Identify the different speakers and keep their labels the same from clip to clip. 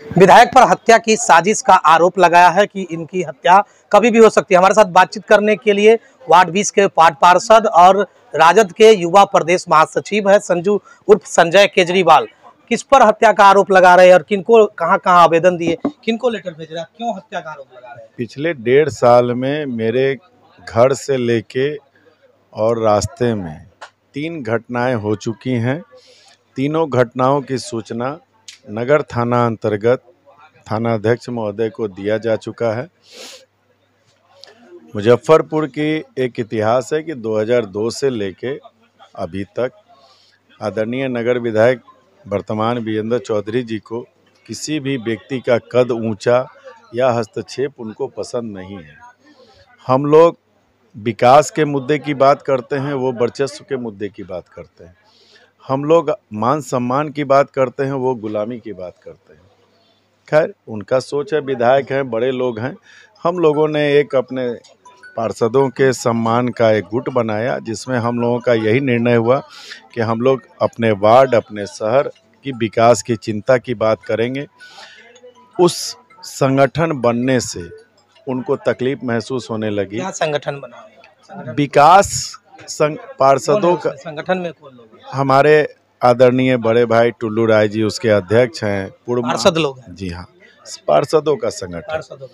Speaker 1: विधायक पर हत्या की साजिश का आरोप लगाया है कि इनकी हत्या कभी भी हो सकती है। हमारे साथ बातचीत करने के लिए वार्ड 20 के वार्ड पार्षद और राजद के युवा प्रदेश महासचिव है संजू उर्फ संजय केजरीवाल। किस पर हत्या का आरोप लगा रहे हैं और किनको कहां आवेदन दिए, किनको लेटर भेज रहे हैं, क्यों हत्या का आरोप लगा रहे हैं?
Speaker 2: पिछले 1.5 साल में मेरे घर से लेके और रास्ते में 3 घटनाएं हो चुकी हैं। तीनों घटनाओं की सूचना नगर थाना अंतर्गत थानाध्यक्ष महोदय को दिया जा चुका है। मुजफ्फरपुर की एक इतिहास है कि 2002 से लेके अभी तक आदरणीय नगर विधायक वर्तमान वीरेंद्र चौधरी जी को किसी भी व्यक्ति का कद ऊंचा या हस्तक्षेप उनको पसंद नहीं है। हम लोग विकास के मुद्दे की बात करते हैं, वो वर्चस्व के मुद्दे की बात करते हैं। हम लोग मान सम्मान की बात करते हैं, वो गुलामी की बात करते हैं। खैर, उनका सोच है, विधायक हैं, बड़े लोग हैं। हम लोगों ने एक अपने पार्षदों के सम्मान का एक गुट बनाया, जिसमें हम लोगों का यही निर्णय हुआ कि हम लोग अपने वार्ड, अपने शहर की विकास की चिंता की बात करेंगे। उस संगठन बनने से उनको तकलीफ महसूस होने लगी।
Speaker 1: क्या संगठन बना?
Speaker 2: विकास पार्षदों का
Speaker 1: संगठन में कौन लोग हैं?
Speaker 2: हमारे आदरणीय बड़े भाई टुल्लू राय जी उसके अध्यक्ष हैं।
Speaker 1: पार्षद लोग हैं?
Speaker 2: जी हाँ, पार्षदों का संगठन।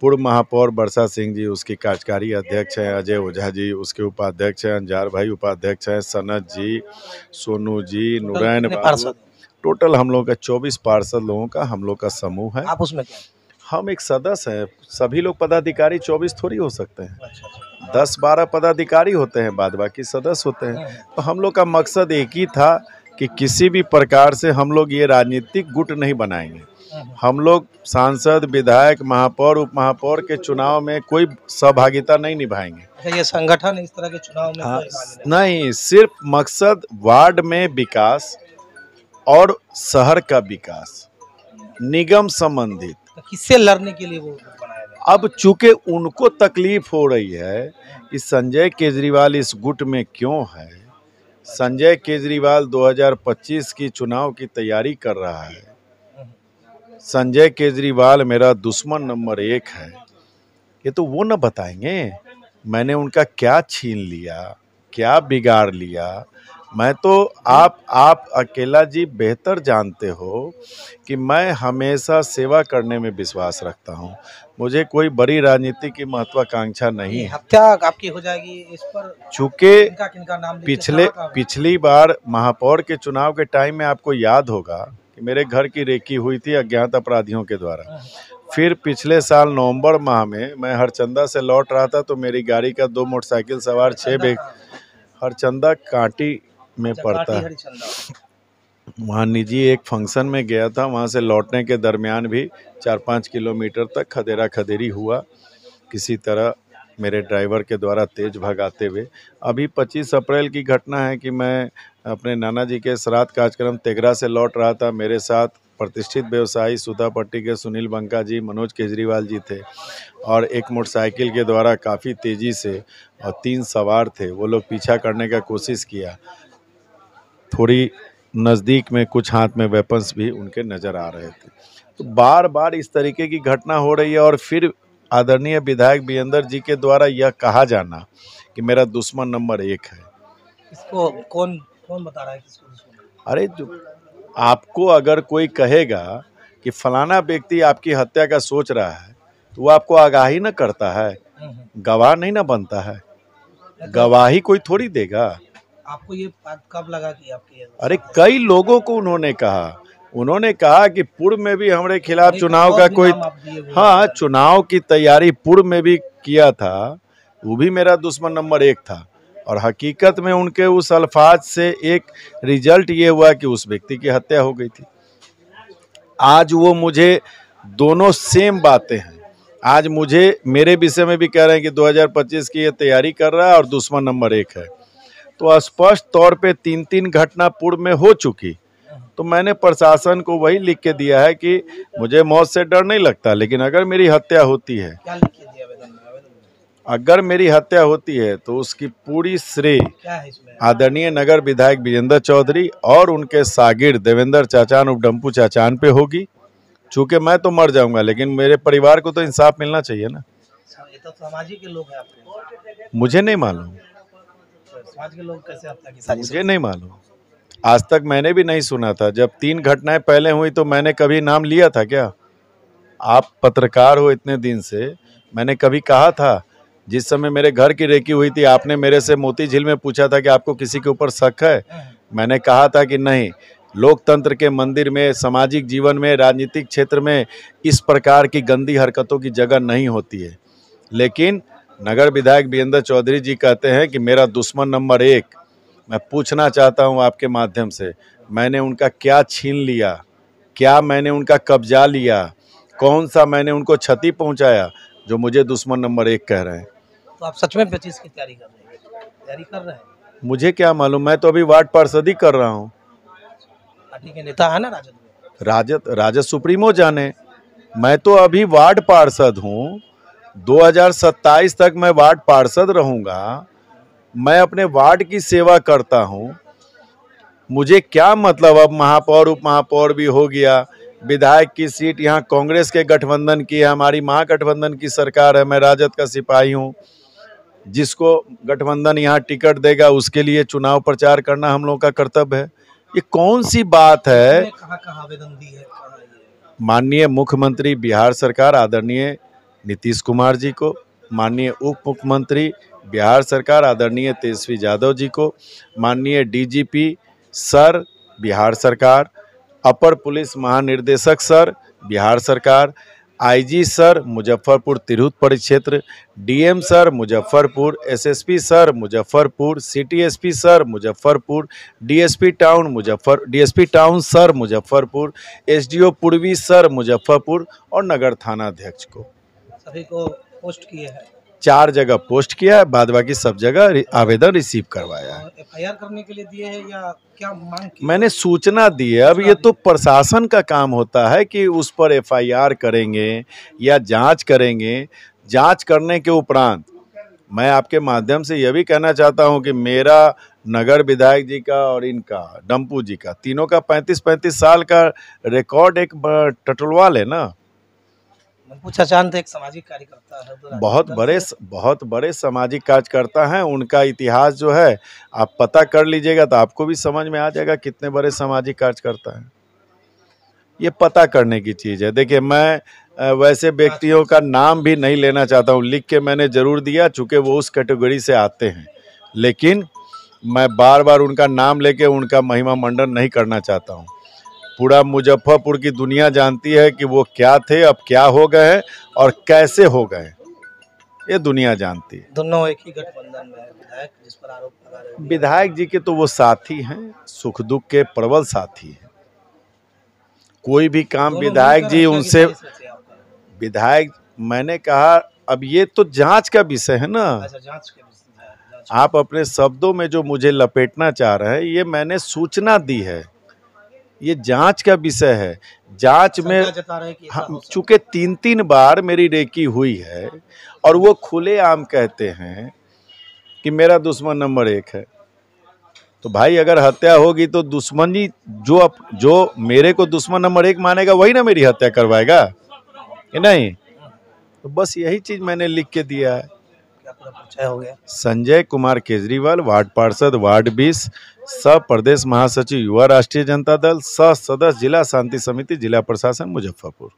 Speaker 2: पूर्व महापौर वर्षा सिंह जी उसकी कार्यकारी अध्यक्ष हैं। अजय ओझा जी उसके उपाध्यक्ष हैं। अंजार भाई उपाध्यक्ष हैं। सनत जी, सोनू जी, नुरैन बाबू, टोटल हम लोग का 24 पार्षद लोगों का हम लोग का समूह है।
Speaker 1: आप उसमें क्या?
Speaker 2: हम एक सदस्य हैं। सभी लोग पदाधिकारी 24 थोड़ी हो सकते हैं। 10-12 पदाधिकारी होते हैं, बाद बाकी सदस्य होते हैं। तो हम लोग का मकसद एक ही था कि किसी भी प्रकार से हम लोग ये राजनीतिक गुट नहीं बनाएंगे। हम लोग सांसद, विधायक, महापौर, उप महापौर के चुनाव में कोई सहभागिता नहीं निभाएंगे।
Speaker 1: ये संगठन इस तरह के चुनाव में
Speaker 2: नहीं, सिर्फ मकसद वार्ड में विकास और शहर का विकास, निगम संबंधित।
Speaker 1: किससे लड़ने के लिए वो बनाया गया?
Speaker 2: अब चूंकि उनको तकलीफ हो रही है कि संजय केजरीवाल इस गुट में क्यों है। संजय केजरीवाल 2025 की चुनाव की तैयारी कर रहा है। संजय केजरीवाल मेरा दुश्मन नंबर 1 है। ये तो वो न बताएंगे मैंने उनका क्या छीन लिया, क्या बिगाड़ लिया। मैं तो आप अकेला जी बेहतर जानते हो कि मैं हमेशा सेवा करने में विश्वास रखता हूं। मुझे कोई बड़ी राजनीति की महत्वाकांक्षा नहीं है।
Speaker 1: हत्या आपकी हो जाएगी इस पर,
Speaker 2: चूंकि पिछली बार महापौर के चुनाव के टाइम में आपको याद होगा कि मेरे घर की रेकी हुई थी अज्ञात अपराधियों के द्वारा। फिर पिछले साल नवंबर माह में मैं हरचंदा से लौट रहा था, तो मेरी गाड़ी का 2 मोटरसाइकिल सवार 6 व्यक्ति, हरचंदा कांटी में पड़ता है, वहाँ निजी एक फंक्शन में गया था। वहाँ से लौटने के दरमियान भी 4-5 किलोमीटर तक खदेरा खदेरी हुआ किसी तरह मेरे ड्राइवर के द्वारा तेज भगाते हुए। अभी 25 अप्रैल की घटना है कि मैं अपने नाना जी के श्राद्ध कार्यक्रम तेघरा से लौट रहा था। मेरे साथ प्रतिष्ठित व्यवसायी सुधापट्टी के सुनील बंका जी, मनोज केजरीवाल जी थे और एक मोटरसाइकिल के द्वारा काफ़ी तेज़ी से और 3 सवार थे। वो लोग पीछा करने का कोशिश किया। थोड़ी नज़दीक में कुछ हाथ में वेपन्स भी उनके नज़र आ रहे थे। तो बार बार इस तरीके की घटना हो रही है और फिर आदरणीय विधायक वीरेंद्र जी के द्वारा यह कहा जाना कि मेरा दुश्मन नंबर 1 है।
Speaker 1: इसको कौन बता रहा है किसको दुश्मन?
Speaker 2: अरे जो आपको अगर कोई कहेगा कि फलाना व्यक्ति आपकी हत्या का सोच रहा है तो वो आपको आगाही न करता है, गवाह नहीं ना बनता है। गवाही कोई थोड़ी देगा।
Speaker 1: आपको ये बात कब लगा कि आपकी?
Speaker 2: अरे कई लोगों को उन्होंने कहा कि पूर्व में भी हमारे खिलाफ चुनाव का कोई, हाँ, चुनाव की तैयारी पूर्व में भी किया था, वो भी मेरा दुश्मन नंबर 1 था। और हकीकत में उनके उस अल्फाज से एक रिजल्ट ये हुआ कि उस व्यक्ति की हत्या हो गई थी। आज वो मुझे, दोनों सेम बातें हैं, आज मुझे मेरे विषय में भी कह रहे हैं कि 2025 की ये तैयारी कर रहा है और दुश्मन नंबर 1 है। तो स्पष्ट तौर पे 3 घटना पूर्व में हो चुकी। तो मैंने प्रशासन को वही लिख के दिया है कि मुझे मौत से डर नहीं लगता, लेकिन अगर मेरी हत्या होती है, अगर मेरी हत्या होती है तो उसकी पूरी श्रेय आदरणीय नगर विधायक वीरेंद्र चौधरी और उनके सागिर देवेंद्र चाचान उप डम्पू चाचान पे होगी। चूंकि मैं तो मर जाऊंगा, लेकिन मेरे परिवार को तो इंसाफ मिलना चाहिए ना।
Speaker 1: ये तो सामाजिक के लोग हैं आपके,
Speaker 2: मुझे नहीं मालूम,
Speaker 1: समाज के लोग कैसे हत्या की साजिश?
Speaker 2: मुझे नहीं मालूम। आज तक मैंने भी नहीं सुना था। जब 3 घटनाएं पहले हुई तो मैंने कभी नाम लिया था क्या? आप पत्रकार हो इतने दिन से, मैंने कभी कहा था? जिस समय मेरे घर की रेकी हुई थी, आपने मेरे से मोती झील में पूछा था कि आपको किसी के ऊपर शक है? मैंने कहा था कि नहीं, लोकतंत्र के मंदिर में, सामाजिक जीवन में, राजनीतिक क्षेत्र में इस प्रकार की गंदी हरकतों की जगह नहीं होती है। लेकिन नगर विधायक वीरेंद्र चौधरी जी कहते हैं कि मेरा दुश्मन नंबर 1। मैं पूछना चाहता हूं आपके माध्यम से, मैंने उनका क्या छीन लिया? क्या मैंने उनका कब्जा लिया? कौन सा मैंने उनको क्षति पहुंचाया जो मुझे दुश्मन नंबर 1 कह रहे हैं?
Speaker 1: तो आप सच में 25 की तैयारी कर रहे हैं? तैयारी कर रहे हैं?
Speaker 2: मुझे क्या मालूम, मैं तो अभी वार्ड पार्षद ही कर रहा हूँ।
Speaker 1: पार्टी के नेता है ना राजद में?
Speaker 2: राजद सुप्रीमो जाने, मैं तो अभी वार्ड पार्षद हूँ। 2027 तक मैं वार्ड पार्षद रहूंगा। मैं अपने वार्ड की सेवा करता हूँ। मुझे क्या मतलब, अब महापौर उप महापौर भी हो गया, विधायक की सीट यहाँ कांग्रेस के गठबंधन की है, हमारी महागठबंधन की सरकार है, मैं राजद का सिपाही हूँ। जिसको गठबंधन यहाँ टिकट देगा उसके लिए चुनाव प्रचार करना हम लोगों का कर्तव्य है। ये कौन सी बात है?
Speaker 1: कहाँ आवेदन दी है?
Speaker 2: माननीय मुख्यमंत्री बिहार सरकार आदरणीय नीतीश कुमार जी को, माननीय उप मुख्यमंत्री बिहार सरकार आदरणीय तेजस्वी यादव जी को, माननीय डीजीपी सर बिहार सरकार, अपर पुलिस महानिर्देशक सर बिहार सरकार, आईजी सर मुजफ्फरपुर तिरहुत परिक्षेत्र, DM sir Muzaffarpur, SSP sir Muzaffarpur, city SP sir Muzaffarpur, DSP town sir Muzaffarpur, SDO पूर्वी सर मुजफ्फरपुर और नगर थाना अध्यक्ष को
Speaker 1: सभी को पोस्ट किए हैं।
Speaker 2: 4 जगह पोस्ट किया है, बाद बाकी सब जगह आवेदन रिसीव करवाया है।
Speaker 1: एफआईआर करने के लिए दिए हैं या क्या मांग की?
Speaker 2: मैंने सूचना दी है। अब ये तो प्रशासन का काम होता है कि उस पर एफआईआर करेंगे या जांच करेंगे। जांच करने के उपरांत मैं आपके माध्यम से यह भी कहना चाहता हूं कि मेरा नगर विधायक जी का और इनका डम्पू जी का, तीनों का 35-35 साल का रिकॉर्ड एक टटोलवा ले ना।
Speaker 1: डम्पू चचान तो एक सामाजिक कार्यकर्ता है, तो
Speaker 2: बहुत बड़े सामाजिक कार्यकर्ता हैं। उनका इतिहास जो है आप पता कर लीजिएगा तो आपको भी समझ में आ जाएगा कितने बड़े सामाजिक कार्यकर्ता हैं। ये पता करने की चीज़ है। देखिए, मैं वैसे व्यक्तियों का नाम भी नहीं लेना चाहता हूँ, लिख के मैंने ज़रूर दिया चूँकि वो उस कैटेगरी से आते हैं, लेकिन मैं बार बार उनका नाम लेके उनका महिमा मंडन नहीं करना चाहता हूँ। पूरा मुजफ्फरपुर की दुनिया जानती है कि वो क्या थे, अब क्या हो गए हैं और कैसे हो गए, ये दुनिया जानती है।
Speaker 1: दोनों एक ही गठबंधन में है। विधायक जिस पर आरोप लगा रहे हैं,
Speaker 2: विधायक जी के तो वो साथी हैं, सुख दुख के प्रबल साथी हैं। कोई भी काम विधायक जी उनसे, विधायक, मैंने कहा अब ये तो जांच का विषय है ना।
Speaker 1: जांच के विषय,
Speaker 2: आप अपने शब्दों में जो मुझे लपेटना चाह रहे हैं, ये मैंने सूचना दी है, ये जांच का विषय है। जांच में चूंकि 3 बार मेरी रेकी हुई है और वो खुलेआम कहते हैं कि मेरा दुश्मन नंबर 1 है, तो भाई अगर हत्या होगी तो दुश्मनी जो मेरे को दुश्मन नंबर 1 मानेगा वही ना मेरी हत्या करवाएगा, कि नहीं? तो बस यही चीज मैंने लिख के दिया है।
Speaker 1: हो गया।
Speaker 2: संजय कुमार केजरीवाल, वार्ड पार्षद वार्ड 20, सह प्रदेश महासचिव युवा राष्ट्रीय जनता दल, सह सदस्य जिला शांति समिति जिला प्रशासन मुजफ्फरपुर।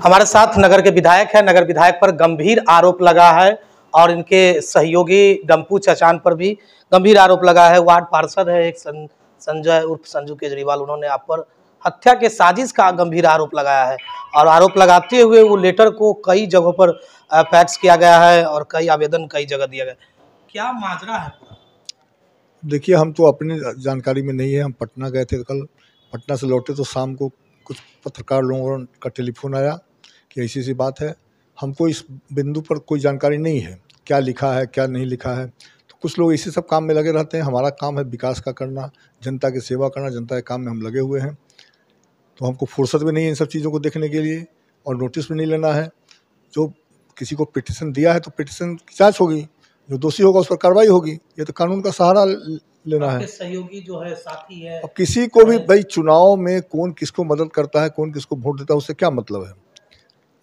Speaker 1: हमारे साथ नगर के विधायक है। नगर विधायक पर गंभीर आरोप लगा है और इनके सहयोगी डम्पू चचान पर भी गंभीर आरोप लगा है। वार्ड पार्षद है एक संजय उर्फ संजू केजरीवाल, उन्होंने आप पर हत्या के साजिश का गंभीर आरोप लगाया है और आरोप लगाते हुए वो लेटर को कई जगहों पर फैक्स किया गया है और कई आवेदन कई जगह दिया गया। क्या माजरा है?
Speaker 3: देखिए, हम तो अपनी जानकारी में नहीं है। हम पटना गए थे, कल पटना से लौटे तो शाम को कुछ पत्रकार लोगों का टेलीफोन आया कि ऐसी सी बात है। हमको इस बिंदु पर कोई जानकारी नहीं है, क्या लिखा है क्या नहीं लिखा है। तो कुछ लोग इसी सब काम में लगे रहते हैं। हमारा काम है विकास का करना, जनता की सेवा करना, जनता के काम में हम लगे हुए हैं। तो हमको फुर्सत भी नहीं है इन सब चीज़ों को देखने के लिए और नोटिस भी नहीं लेना है। जो किसी को पिटीशन दिया है तो पिटीशन की जाँच होगी, जो दोषी होगा उस पर कार्रवाई होगी। ये तो कानून का सहारा लेना है।
Speaker 1: आपके सहयोगी जो है, साथी है,
Speaker 3: अब किसी को भी भाई चुनाव में कौन किसको मदद करता है, कौन किसको वोट देता है, उससे क्या मतलब है।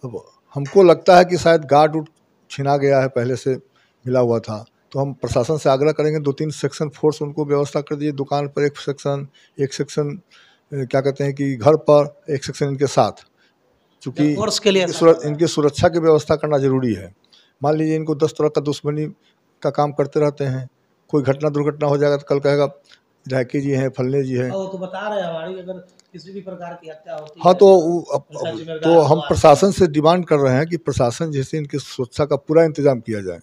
Speaker 3: अब हमको लगता है कि शायद गार्ड उठ छिना गया है, पहले से मिला हुआ था, तो हम प्रशासन से आग्रह करेंगे 2-3 सेक्शन फोर्स उनको व्यवस्था कर दीजिए। दुकान पर एक सेक्शन क्या कहते हैं कि घर पर एक सेक्शन इनके साथ, चूँकि
Speaker 1: फोर्स के लिए
Speaker 3: इनकी सुरक्षा की व्यवस्था करना जरूरी है। मान लीजिए इनको 10 तरह का दुश्मनी का काम करते रहते हैं, कोई घटना दुर्घटना हो जाएगा तो कल कहेगा विधायक जी हैं, फलने जी हैं।
Speaker 1: वो तो बता रहे हैं, हमारी अगर किसी भी प्रकार की हत्या होती
Speaker 3: हाँ,
Speaker 1: है
Speaker 3: तो हम प्रशासन से डिमांड कर रहे हैं कि प्रशासन जैसे इनकी सुरक्षा का पूरा इंतजाम किया जाए,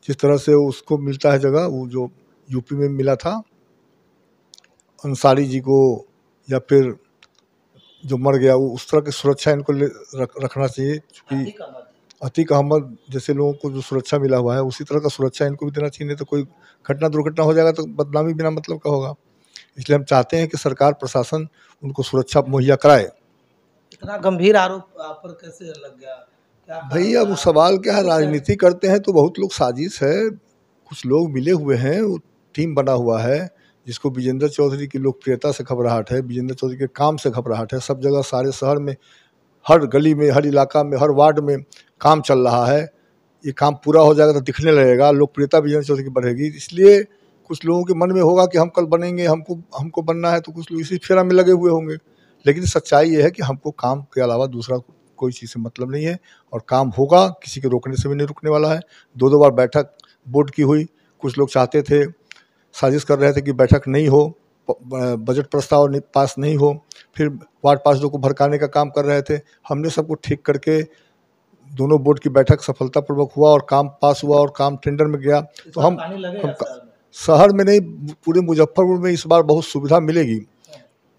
Speaker 3: जिस तरह से उसको मिलता है जगह, वो जो यूपी में मिला था अंसारी जी को, या फिर जो मर गया, वो उस तरह की सुरक्षा इनको रखना चाहिए। क्योंकि अतीक अहमद जैसे लोगों को जो सुरक्षा मिला हुआ है, उसी तरह का सुरक्षा इनको भी देना चाहिए। नहीं तो कोई घटना दुर्घटना हो जाएगा तो बदनामी बिना मतलब का होगा। इसलिए हम चाहते हैं कि सरकार प्रशासन उनको सुरक्षा मुहैया कराए।
Speaker 1: इतना गंभीर आरोप आप पर कैसे लग गया? क्या
Speaker 3: भाई अब सवाल क्या है, राजनीति करते हैं तो बहुत लोग साजिश है, कुछ लोग मिले हुए हैं, वो टीम बना हुआ है, जिसको विजेंद्र चौधरी की लोकप्रियता से घबराहट है, विजेंद्र चौधरी के काम से घबराहट है। सब जगह सारे शहर में, हर गली में, हर इलाका में, हर वार्ड में काम चल रहा है। ये काम पूरा हो जाएगा तो दिखने लगेगा, लोकप्रियता विजेंद्र चौधरी की बढ़ेगी। इसलिए कुछ लोगों के मन में होगा कि हम कल बनेंगे, हमको बनना है, तो कुछ लोग इसी फेरा में लगे हुए होंगे। लेकिन सच्चाई ये है कि हमको काम के अलावा दूसरा कोई चीज़ से मतलब नहीं है, और काम होगा, किसी के रोकने से भी नहीं रुकने वाला है। 2-2 बार बैठक बोर्ड की हुई, कुछ लोग चाहते थे, साजिश कर रहे थे कि बैठक नहीं हो, बजट प्रस्ताव पास नहीं हो, फिर वार्ड पार्षदों को भड़काने का काम कर रहे थे। हमने सबको ठीक करके दोनों बोर्ड की बैठक सफलतापूर्वक हुआ और काम पास हुआ और काम टेंडर में गया। तो हम शहर में नहीं, पूरे मुजफ्फरपुर में इस बार बहुत सुविधा मिलेगी।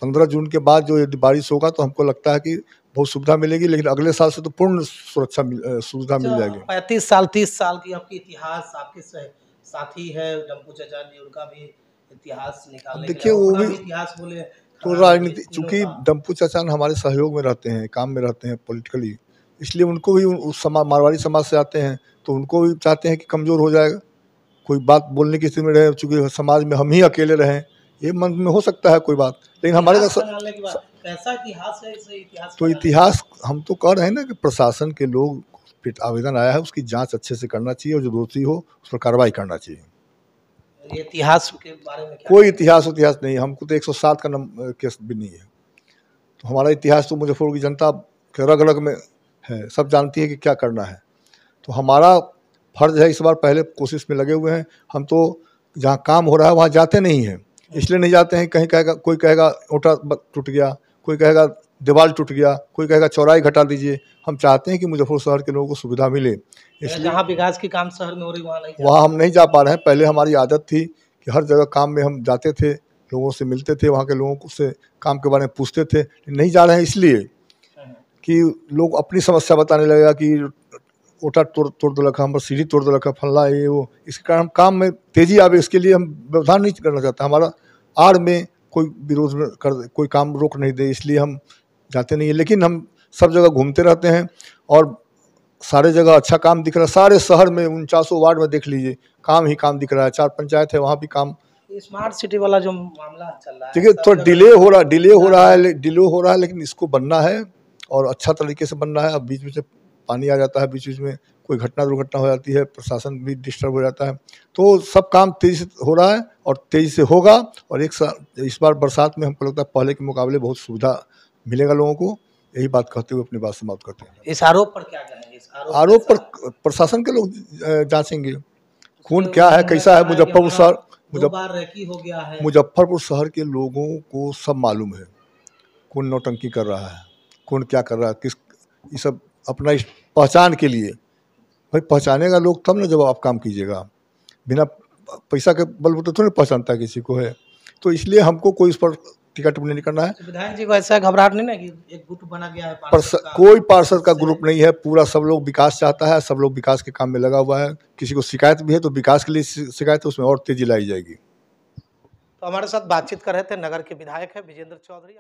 Speaker 3: 15 जून के बाद जो यदि बारिश होगा तो हमको लगता है कि बहुत सुविधा मिलेगी, लेकिन अगले साल से तो पूर्ण सुविधा मिल जाएगी।
Speaker 1: 35 साल 30 साल की आपकी इतिहास, आपके साथी है डम्पू चाचा जी, उनका भी इतिहास निकालने,
Speaker 3: देखिए वो भी
Speaker 1: इतिहास बोले
Speaker 3: तो राजनीति, चूँकि डम्पू चाचा हमारे सहयोग में रहते हैं, काम में रहते हैं पॉलिटिकली, इसलिए उनको भी उस मारवाड़ी समाज से आते हैं, तो उनको भी चाहते हैं कि कमज़ोर हो जाएगा, कोई बात बोलने की स्थिति में रहे। चूँकि समाज में हम ही अकेले रहें, ये मन में हो सकता है कोई बात, लेकिन हमारे
Speaker 1: कैसा इतिहास है, इसे इतिहास
Speaker 3: तो इतिहास हम तो कह रहे हैं ना कि प्रशासन के लोग आवेदन आया है, उसकी जांच अच्छे से करना चाहिए, और जो दोषी हो उस पर कार्रवाई करना चाहिए।
Speaker 1: इतिहास के बारे में
Speaker 3: कोई इतिहास नहीं, हमको तो 107 का केस भी नहीं है। तो हमारा इतिहास तो मुजफ्फरपुर की जनता के रग रग में है, सब जानती है कि क्या करना है। तो हमारा फर्ज है, इस बार पहले कोशिश में लगे हुए हैं। हम तो जहाँ काम हो रहा है वहाँ जाते नहीं हैं, इसलिए नहीं जाते हैं, कहीं कहेगा, कोई कहेगा ओटा टूट गया, कोई कहेगा दीवार टूट गया, कोई कहेगा चौराही घटा दीजिए। हम चाहते हैं कि मुजफ्फरपुर शहर के लोगों को सुविधा मिले, इसलिए
Speaker 1: जहाँ विकास के काम शहर में हो रही
Speaker 3: वहाँ हम नहीं जा पा रहे हैं। पहले हमारी आदत थी कि हर जगह काम में हम जाते थे, लोगों से मिलते थे, वहाँ के लोगों से काम के बारे में पूछते थे। नहीं जा रहे हैं इसलिए कि लोग अपनी समस्या बताने लगेगा कि ओटा तोड़ दो रखा, हम सीढ़ी तोड़ दो रखा, फल्ला ये वो। इसके कारण हम काम में तेज़ी आवे, इसके लिए हम व्यवधान नहीं करना चाहते। हमारा आड़ में कोई विरोध कोई काम रोक नहीं दे, इसलिए हम जाते नहीं है। लेकिन हम सब जगह घूमते रहते हैं और सारे जगह अच्छा काम दिख रहा है। सारे शहर में 49 वार्ड में देख लीजिए, काम ही काम दिख रहा है। 4 पंचायत है, वहाँ भी काम।
Speaker 1: स्मार्ट सिटी वाला जो मामला चल रहा है,
Speaker 3: देखिए थोड़ा डिले हो रहा है, लेकिन इसको बनना है और अच्छा तरीके से बनना है। अब बीच बीच में पानी आ जाता है, बीच बीच में कोई घटना दुर्घटना हो जाती है, प्रशासन भी डिस्टर्ब हो जाता है। तो सब काम तेज़ी से हो रहा है और तेज़ी से होगा। और इस बार बरसात में हमको लगता है पहले के मुकाबले बहुत सुविधा मिलेगा लोगों को। यही बात कहते हुए अपनी बात समाप्त करते हैं।
Speaker 1: इस आरोप पर क्या कहेंगे?
Speaker 3: आरोप पर प्रशासन के लोग जांचेंगे खून क्या है, कैसा है। मुजफ्फरपुर शहर
Speaker 1: हो गया है,
Speaker 3: मुजफ्फरपुर शहर के लोगों को सब मालूम है कौन नौटंकी कर रहा है, कौन क्या कर रहा है, किस, ये सब अपना पहचान के लिए। भाई पहचानेगा लोग तब ना जब आप काम कीजिएगा। बिना पैसा के बलबूते थोड़ी पहचानता है किसी को है। तो इसलिए हमको कोई इस पर टिकट टिप्पणी नहीं करना है।
Speaker 1: विधायक जी को ऐसा घबराहट नहीं ना कि एक गुट बना गया है
Speaker 3: कोई पार्षद का ग्रुप नहीं है। पूरा सब लोग विकास चाहता है, सब लोग विकास के काम में लगा हुआ है। किसी को शिकायत भी है तो विकास के लिए शिकायत है, उसमें और तेजी लाई जाएगी।
Speaker 1: तो हमारे साथ बातचीत कर रहे थे नगर के विधायक है विजेंद्र चौधरी।